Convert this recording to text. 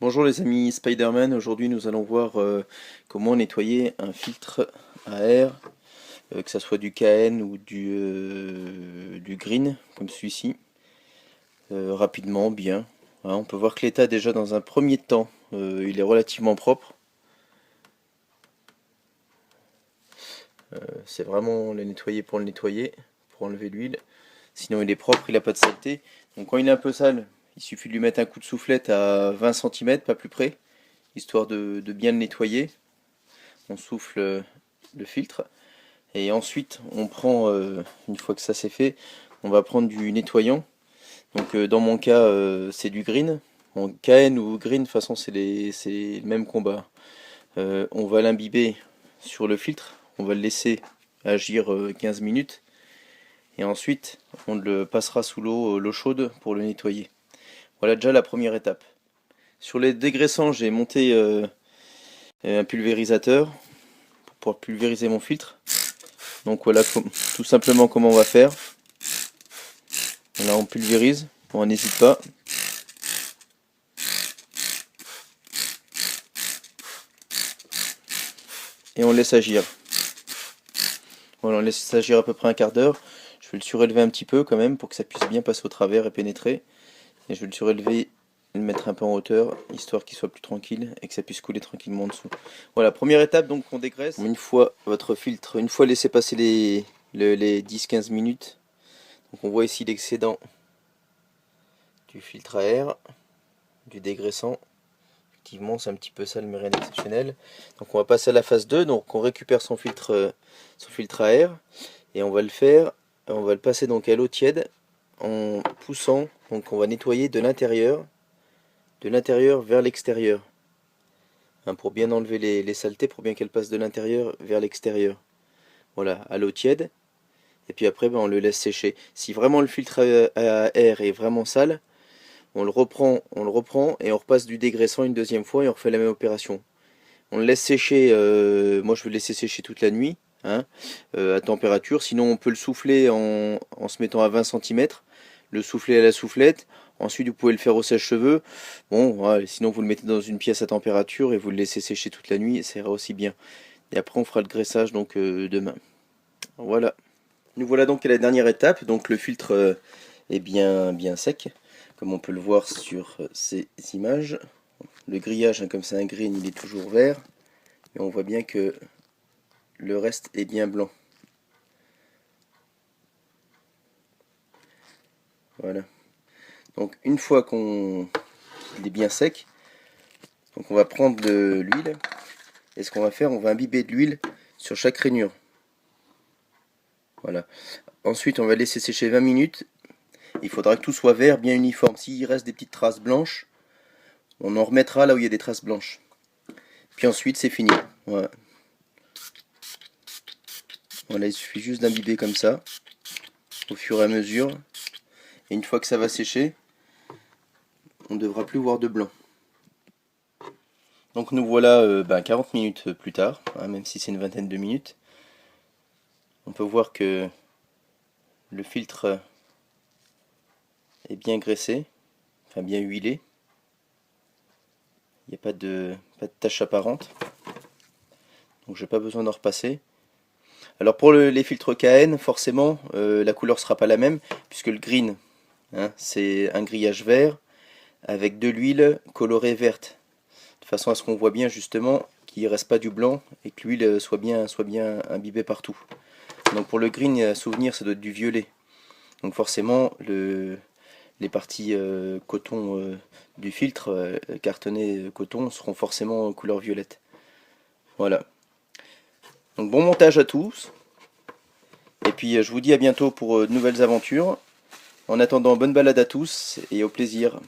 Bonjour les amis Spider-Man, aujourd'hui nous allons voir comment nettoyer un filtre à air, que ce soit du KN ou du green, comme celui-ci, rapidement, bien. Hein, on peut voir que l'état déjà dans un premier temps, il est relativement propre. C'est vraiment le nettoyer, pour enlever l'huile. Sinon il est propre, il n'a pas de saleté. Donc quand il est un peu sale, il suffit de lui mettre un coup de soufflette à 20 cm, pas plus près, histoire de bien le nettoyer. On souffle le filtre et ensuite on prend, une fois que ça c'est fait, on va prendre du nettoyant. Donc dans mon cas c'est du green. En KN ou green, de toute façon c'est le même combat. On va l'imbiber sur le filtre, on va le laisser agir 15 minutes et ensuite on le passera sous l'eau chaude pour le nettoyer. Voilà déjà la première étape. Sur les dégraissants, j'ai monté un pulvérisateur pour pouvoir pulvériser mon filtre. Donc voilà tout simplement comment on va faire. Là on pulvérise, on n'hésite pas. Et on laisse agir. Voilà, on laisse agir à peu près un quart d'heure. Je vais le surélever un petit peu quand même pour que ça puisse bien passer au travers et pénétrer. Et je vais le surélever et le mettre un peu en hauteur, histoire qu'il soit plus tranquille et que ça puisse couler tranquillement en dessous. Voilà, première étape, donc on dégraisse. Une fois votre filtre, une fois laissé passer les 10-15 minutes, donc on voit ici l'excédent du filtre à air, du dégraissant. Effectivement, c'est un petit peu sale mais rien d'exceptionnel. Donc on va passer à la phase 2, donc on récupère son filtre à air et on va le passer donc à l'eau tiède en poussant, donc on va nettoyer de l'intérieur vers l'extérieur. Hein, pour bien enlever les saletés, pour bien qu'elles passent de l'intérieur vers l'extérieur. Voilà, à l'eau tiède. Et puis après, on le laisse sécher. Si vraiment le filtre à air est vraiment sale, on le reprend et on repasse du dégraissant une deuxième fois et on refait la même opération. On le laisse sécher, moi je vais le laisser sécher toute la nuit, hein, à température. Sinon on peut le souffler en se mettant à 20 cm, le souffler à la soufflette. Ensuite vous pouvez le faire au sèche-cheveux. Bon, ouais, sinon vous le mettez dans une pièce à température et vous le laissez sécher toute la nuit et ça ira aussi bien. Et après on fera le graissage donc demain. Voilà. Nous voilà donc à la dernière étape. Donc le filtre est bien sec, comme on peut le voir sur ces images. Le grillage, hein, comme c'est un green, il est toujours vert. Mais on voit bien que le reste est bien blanc. Voilà. Donc une fois qu'il est bien sec, donc on va prendre de l'huile. Et ce qu'on va faire, on va imbiber de l'huile sur chaque rainure. Voilà. Ensuite, on va laisser sécher 20 minutes. Il faudra que tout soit vert, bien uniforme. S'il reste des petites traces blanches, on en remettra là où il y a des traces blanches. Puis ensuite, c'est fini. Voilà. Voilà, il suffit juste d'imbiber comme ça, au fur et à mesure. Et une fois que ça va sécher, on ne devra plus voir de blanc. Donc nous voilà 40 minutes plus tard, hein, même si c'est une vingtaine de minutes. On peut voir que le filtre est bien graissé, enfin bien huilé. Il n'y a pas de tache apparente. Donc j'ai pas besoin d'en repasser. Alors pour les filtres KN, forcément, la couleur sera pas la même, puisque le green, hein, c'est un grillage vert avec de l'huile colorée verte, de façon à ce qu'on voit bien justement qu'il ne reste pas du blanc et que l'huile soit bien imbibée partout. Donc pour le green, souvenir, ça doit être du violet. Donc forcément, les parties coton du filtre, cartonné coton, seront forcément couleur violette. Voilà. Donc bon montage à tous. Et puis je vous dis à bientôt pour de nouvelles aventures. En attendant, bonne balade à tous et au plaisir.